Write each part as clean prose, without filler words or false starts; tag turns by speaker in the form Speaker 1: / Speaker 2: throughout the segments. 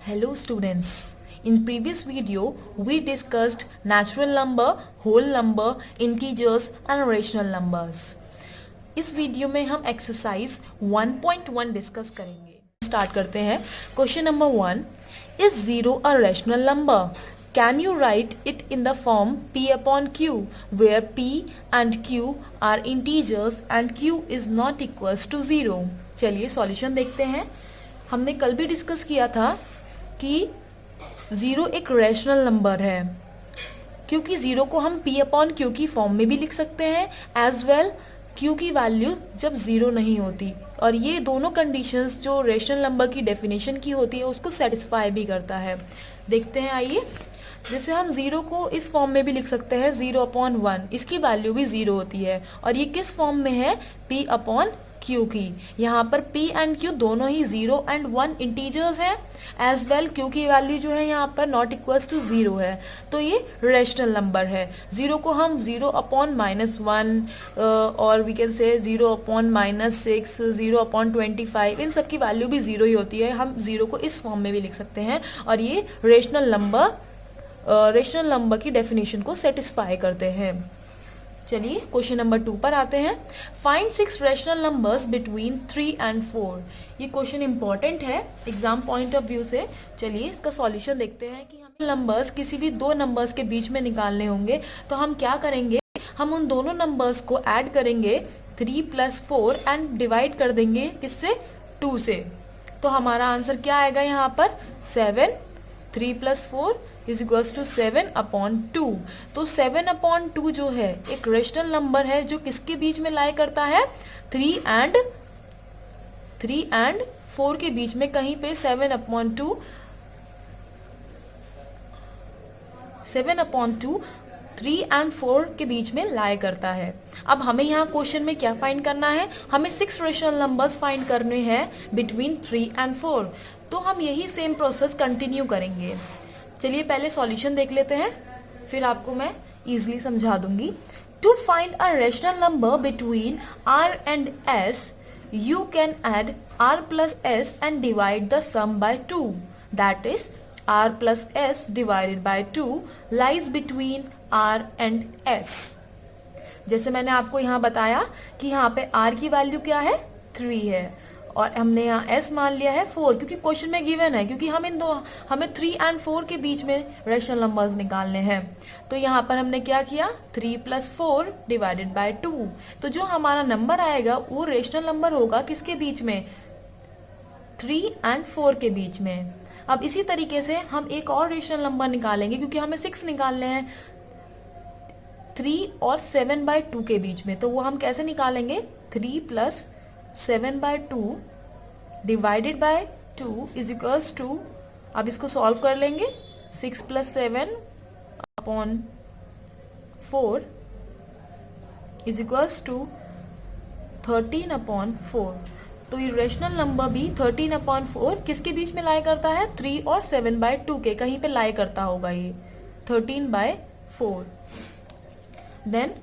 Speaker 1: Hello students. In previous video, we discussed natural number, whole number, integers and rational numbers. इस video में हम exercise 1.1 discuss करेंगे. Start करते हैं. Question number 1. Is 0 a rational number? Can you write it in the form p upon q, where p and q are integers and q is not equals to 0? चलिए solution देखते हैं. हमने कल भी discuss किया था कि 0 एक रैशनल नंबर है, क्योंकि 0 को हम p अपॉन q की फॉर्म में भी लिख सकते हैं, एज वेल q की वैल्यू जब 0 नहीं होती. और ये दोनों कंडीशंस जो रैशनल नंबर की डेफिनेशन की होती है उसको सेटिस्फाई भी करता है. देखते हैं, आइए. जैसे हम 0 को इस फॉर्म में भी लिख सकते हैं 0 अपॉन 1, इसकी वैल्यू भी 0 होती है. और ये किस फॉर्म में है? p अपॉन q की. यहाँ पर p एंड q दोनों ही 0 एंड 1 इंटीजर्स हैं, एज वेल q की वैल्यू जो है यहाँ पर नॉट इक्वल्स टू 0 है. तो ये रैशनल नंबर है. 0 को हम 0 अपॉन -1 और we can say 0 upon -6, 0 upon 25, इन सब की वैल्यू भी 0 ही होती है. हम 0 को इस फॉर्म में भी लिख सकते हैं और ये रैशनल नंबर की डेफिनेशन को सेटिस्फाई करते हैं. चलिए क्वेश्चन नंबर 2 पर आते हैं. Find 6 rational numbers between 3 and 4. ये क्वेश्चन इंपॉर्टेंट है एग्जाम पॉइंट ऑफ व्यू से. चलिए इसका सॉल्यूशन देखते हैं कि हमें नंबर्स किसी भी दो नंबर्स के बीच में निकालने होंगे. तो हम क्या करेंगे, हम उन दोनों नंबर्स को ऐड करेंगे 3 + 4 एंड डिवाइड कर देंगे किससे? 2 से. तो हमारा आंसर क्या आएगा यहाँ पर? 7. 3 + 4 इज इक्वल्स टू 7 अपॉन 2. तो 7 अपॉन 2 जो है एक रेशनल नंबर है जो किसके बीच में लाई करता है? 3 एंड 4 के बीच में. कहीं पे 7 अपॉन 2 3 एंड 4 के बीच में लाई करता है. अब हमें यहाँ क्वेश्चन में क्या फाइंड करना है? हमें 6 रेशनल नंबर्स फाइंड करने हैं बिटवीन 3 एंड 4. तो हम यही सेम प्रोसेस कंटिन्यू करेंगे. चलिए पहले सॉल्यूशन देख लेते हैं, फिर आपको मैं इजीली समझा दूंगी. To find a rational number between r and s, you can add r plus s and divide the sum by 2. That is, r plus s divided by 2 lies between r and s. जैसे मैंने आपको यहाँ बताया कि यहाँ पे r की value क्या है? 3 है और हमने यहाँ s मान लिया है 4, क्योंकि क्वेश्चन में गिवन है, क्योंकि हमें 3 एंड 4 के बीच में रैशनल नंबर्स निकालने हैं. तो यहाँ पर हमने क्या किया? 3 + 4 डिवाइडेड बाय 2. तो जो हमारा नंबर आएगा वो रैशनल नंबर होगा किसके बीच में? 3 एंड 4 के बीच में. अब इसी तरीके से हम एक और रैशनल नंबर निकालेंगे, क्योंकि हमें 6 निकालने हैं 3 और 7/2 के बीच में. तो वो हम कैसे निकालेंगे? 3 + 7/2 divided by 2 is equals to, अब इसको सॉल्व कर लेंगे. 6 + 7 upon 4 is equals to 13 upon 4. तो ये रैशनल नंबर भी 13 अपॉन 4 किसके बीच में लाई करता है? 3 और 7/2 के कहीं पे लाई करता होगा ये 13/4. देन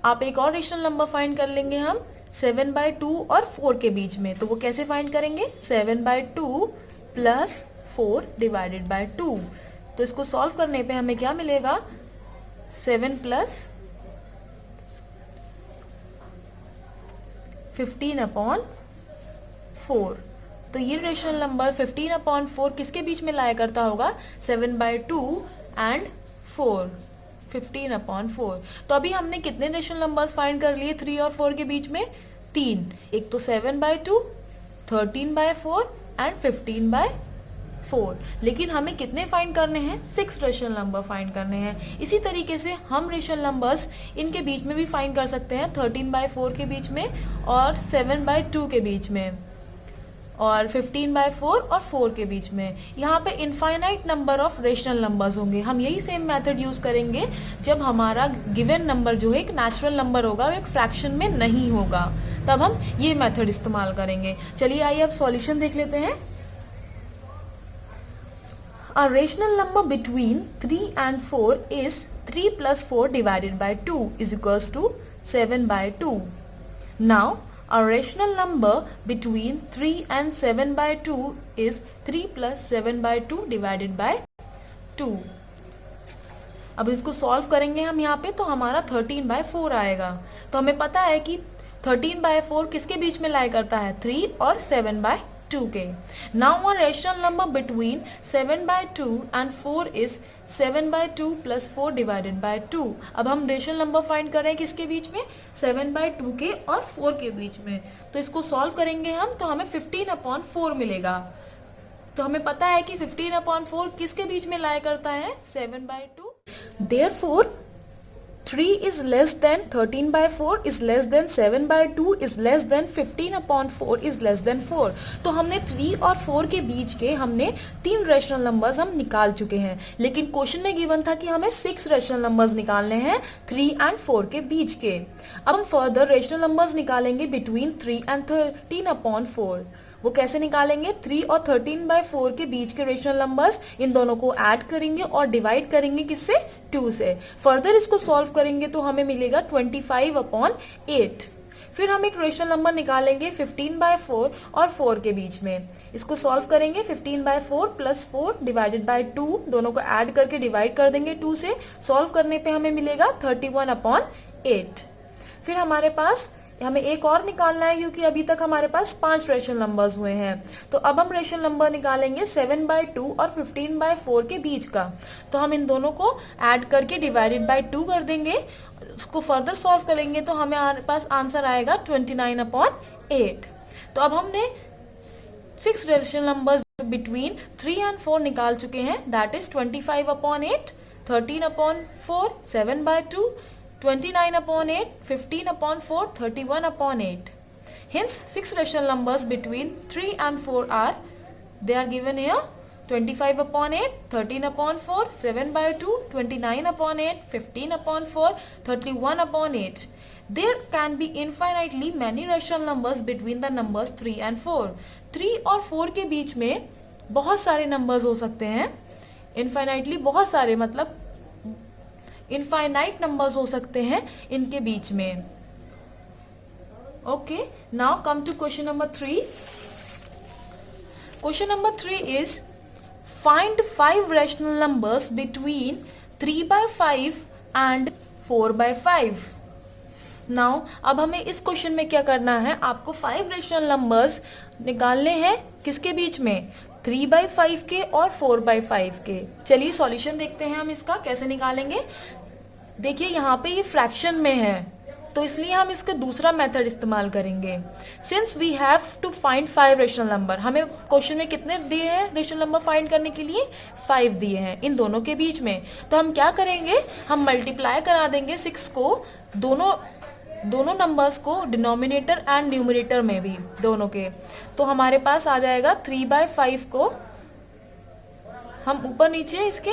Speaker 1: आप एक और रैशनल नंबर फाइंड कर लेंगे हम 7/2 और 4 के बीच में. तो वो कैसे फाइंड करेंगे? 7/2 + 4 डिवाइडेड बाय 2. तो इसको सॉल्व करने पे हमें क्या मिलेगा? 7 + 15 अपॉन 4. तो ये रेशनल नंबर 15 अपॉन 4 किसके बीच में लाया करता होगा? 7/2 एंड 4. 15 अपॉन 4. तो अभी हमने कितने रेशनल नंबर्स फाइंड कर लिए 3 और 4 के बीच में? 3. एक तो 7/2, 13/4 एंड 15/4. लेकिन हमें कितने फाइंड करने हैं? 6 रेशनल नंबर फाइंड करने हैं. इसी तरीके से हम रेशनल नंबर्स इनके बीच में भी फाइंड कर सकते हैं 13/4 के बीच में और 7/2 के बीच में और 15/4 और 4 के बीच में. यहाँ पे infinite number of rational numbers होंगे. हम यही सेम मेथड यूज करेंगे जब हमारा गिवन नंबर जो है एक नेचुरल नंबर होगा, वो एक फ्रैक्शन में नहीं होगा, तब हम ये मेथड इस्तेमाल करेंगे. चलिए आइए अब सॉल्यूशन देख लेते हैं. A rational number between 3 and 4 is 3 + 4 divided by 2 is equals to 7/2. Now A rational number between 3 and 7 by 2 is 3 plus 7 by 2 divided by 2. अब इसको सॉल्व करेंगे हम यहाँ पे, तो हमारा 13 by 4 आएगा. तो हमें पता है कि 13 by 4 किसके बीच में लाई करता है, 3 और 7 by 2 के. Now a rational number between 7 by 2 and 4 is 7 by 2 plus 4 divided by 2. अब हम रेशनल नंबर फाइंड कर रहे हैं किसके बीच में, 7 by 2 के और 4 के बीच में. तो इसको सॉल्व करेंगे हम, तो हमें 15/4 मिलेगा. तो हमें पता है कि 15/4 किसके बीच में लाई करता है, 7 by 2. Therefore 3 is less than 13 by 4 is less than 7 by 2 is less than 15/4 is less than 4. तो हमने 3 और 4 के बीच के हमने 3 रेशनल नंबर्स हम निकाल चुके हैं, लेकिन क्वेश्चन में गिवन था कि हमें 6 रेशनल नंबर्स निकालने हैं 3 एंड 4 के बीच के. अब हम फर्दर रेशनल नंबर्स निकालेंगे बिटवीन 3 एंड 13/4. वो कैसे निकालेंगे, 3 और 13 by 4 के बीच के रेशनल नंबर्स, इन दोनों को ऐड करेंगे और डिवाइड करेंगे किससे, 2 से. फर्दर इसको सॉल्व करेंगे तो हमें मिलेगा 25/8. फिर हम एक रेशनल नंबर निकालेंगे 15 by 4 और 4 के बीच में. इसको सॉल्व करेंगे 15 by 4 प्लस 4 डिवाइडेड बाय 2, दोनों को ऐड करके डिवाइड कर देंगे 2 से. सॉल्व करने पे हमें मिलेगा 31/8. फिर हमारे पास हमें एक और निकालना है, क्योंकि अभी तक हमारे पास 5 रेशनल नंबर्स हुए हैं. तो अब हम रेशनल नंबर निकालेंगे 7 by 2 और 15 by 4 के बीच का. तो हम इन दोनों को ऐड करके डिवाइडेड बाय 2 कर देंगे. उसको फर्दर सॉल्व करेंगे तो हमारे पास आंसर आएगा 29/8. तो अब हमने 6 रेशनल नंबर्स बिटवीन 3 एंड 4 निकाल चुके हैं. That is 25/8, 13/4, 7 by 2, 29/8, 15/4, 31/8. Hence 6 rational numbers between 3 and 4 are, they are given here: 25/8, 13/4, 7 by 2, 29/8, 15/4, 31/8. There can be infinitely many rational numbers between the numbers 3 and 4. 3 और 4 के बीच में बहुत सारे नंबर्स हो सकते हैं. इनफाइनाइटली बहुत सारे, मतलब इनफाइनाइट नंबर्स हो सकते हैं इनके बीच में. Okay, now come to question number 3. Question number 3 is find 5 rational numbers between 3 by 5 and 4 by 5. Now अब हमें इस क्वेश्चन में क्या करना है, आपको 5 रैशनल नंबर्स निकालने हैं किसके बीच में, 3 by 5 के और 4 by 5 के. चलिए सॉल्यूशन देखते हैं हम इसका कैसे निकालेंगे. देखिए यहाँ पे ये फ्रैक्शन में है, तो इसलिए हम इसका दूसरा मेथड इस्तेमाल करेंगे. Since we have to find 5 rational number, हमें क्वेश्चन में कितने दिए हैं रेशनल नंबर फाइंड करने के लिए, 5 दिए हैं इन दोनों के बीच में. तो हम क्या करेंगे, हम मल्टीप्लाई करा देंगे 6 को दोनों नंबर्स को, डिनोमिनेटर एंड न्यूमरेटर में भी, दोनों के. तो हमारे पास आ जाएगा 3 by 5 को हम ऊपर नीचे इसके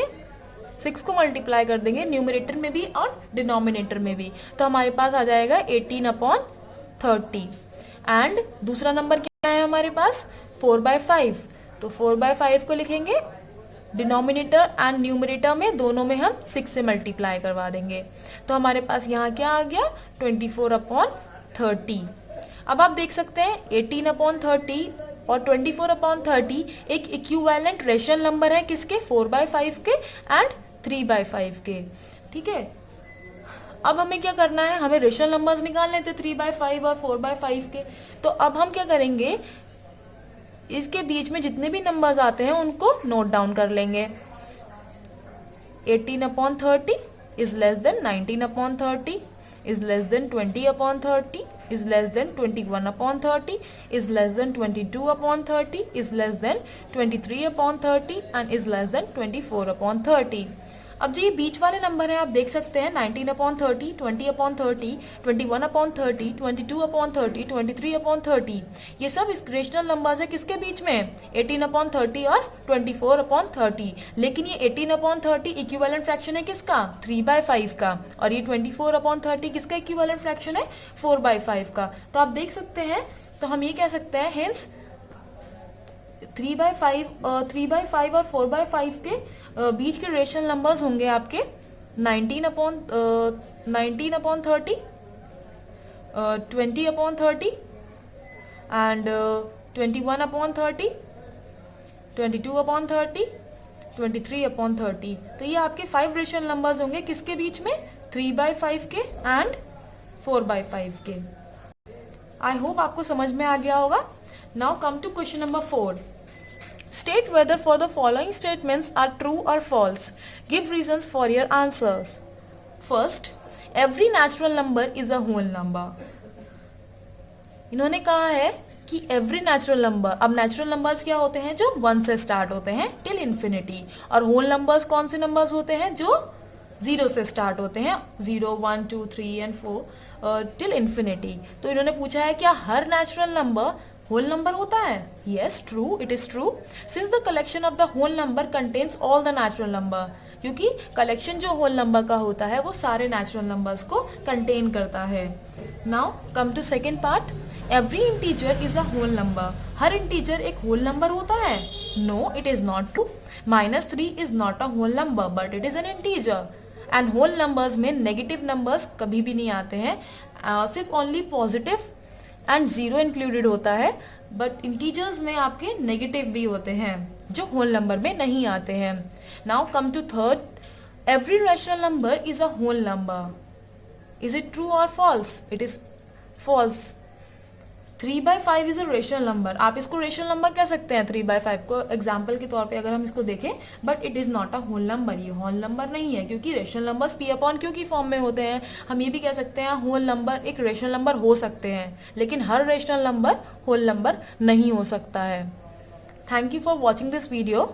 Speaker 1: 6 को मल्टीप्लाई कर देंगे न्यूमरेटर में भी और डिनोमिनेटर में भी. तो हमारे पास आ जाएगा 18/30. एंड दूसरा नंबर क्या है हमारे पास, 4 by 5. तो 4 by 5 को लिखेंगे डिनोमिनेटर एंड न्यूमरेटर में, दोनों में हम 6 से मल्टीप्लाई करवा देंगे. तो हमारे पास यहाँ क्या आ गया, 24/30. अब आप देख सकते हैं 18/30 और 24/30 एक इक्विवेलेंट रेशनल नंबर है किसके, 4 by 5 के एंड 3 by 5 के. ठीक है, अब हमें क्या करना है, हमें रेशनल नंबर्स निकालने थे 3 by 5 और 4 by 5 के. तो अब हम क्या करेंगे, इसके बीच में जितने भी नंबर्स आते हैं उनको नोट डाउन कर लेंगे. 18/30 is less than 19/30 is less than 20/30 is less than 21/30 is less than 22/30 is less than 23/30 and is less than 24/30. अब जो ये बीच वाले नंबर हैं आप देख सकते हैं 19/30, 20/30, 21/30, 22/30, 23/30, ये सब रेशनल नंबर्स है किसके बीच में, 18/30 और 24/30. लेकिन ये 18/30 इक्विवेलेंट फ्रैक्शन है किसका, 3 by 5 का, और ये 24/30 किसका इक्विवेलेंट फ्रैक्शन है, 4 by 5 का. तो आप देख सकते हैं, तो हम ये कह सकते हैं हेंस 3 by 5 और 4 by 5 के बीच के रेशनल नंबर्स होंगे आपके 19/30, 20/30, एंड 21/30, 22/30, 23/30। तो ये आपके 5 रेशनल नंबर्स होंगे किसके बीच में, 3/5 के एंड 4/5 के। आई होप आपको समझ में आ गया होगा। Now come to question number 4। State whether for the following statements are true or false. Give reasons for your answers. First, every natural number is a whole number. इन्होंने कहा है कि एवरी नेचुरल नंबर, अब natural numbers क्या होते हैं, जो 1 से स्टार्ट होते हैं टिल इन्फिनिटी, और होल नंबर्स कौन से नंबर्स होते हैं, जो 0 से स्टार्ट होते हैं, 0, 1, 2, 3 एंड 4 टिल इन्फिनिटी। तो इन्होंने पूछा है क्या हर नेचुरल नंबर होल नंबर होता है। Yes, true, it is true, since the collection of the whole number contains all the natural number, क्योंकि कलेक्शन जो होल नंबर का होता है वो सारे नेचुरल नंबर्स को कंटेन करता है। Now come to second part. Every integer is a whole number. हर इंटीजर एक होल नंबर होता है। No, it is not true. -3 is not a whole number but it is an integer. And whole numbers में negative numbers कभी भी नहीं आते हैं, सिर्फ ओनली पॉजिटिव एंड 0 इंक्लूडेड होता है, बट इंटीजर्स में आपके नेगेटिव भी होते हैं जो होल नंबर में नहीं आते हैं। Now come to third. Every rational number is a whole number. Is it true और false? It is false. 3/5 is a rational number. आप इसको रेशनल नंबर कह सकते हैं 3/5 को, एग्जाम्पल के तौर पे अगर हम इसको देखें, but it is not a whole number. ये होल नंबर नहीं है क्योंकि रेशनल नंबर्स P/Q की फॉर्म में होते हैं। हम ये भी कह सकते हैं होल नंबर एक रेशनल नंबर हो सकते हैं, लेकिन हर रेशनल नंबर होल नंबर नहीं हो सकता है। Thank you for watching this video.